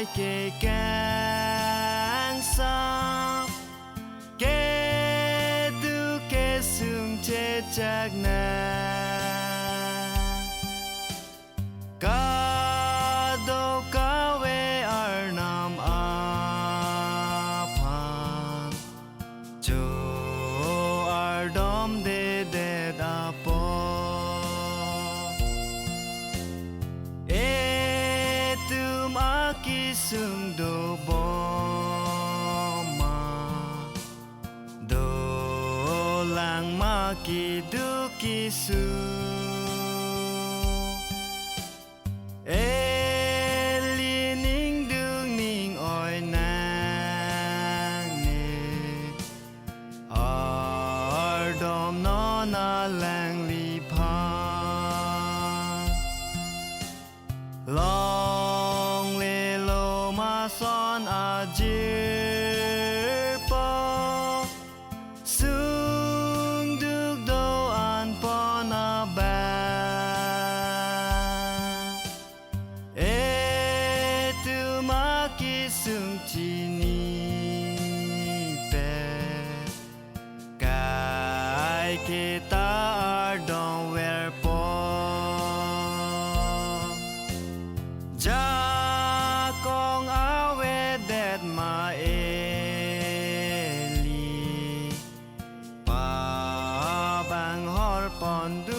kê càng sao kê tu kê sung che chak na ka do ka we ar nam a phan cho ar dom de da po ki sung do bo ma do lang ma ki du ki su e li ning du ning oi nang ni ar dom no na lang li pa long le lo ma son a jir po sung duk do an po na ba e tu ma ki sung chi ni pe kai ke ta ar don wer po ja kong awe det ma eli pa bang hor pon du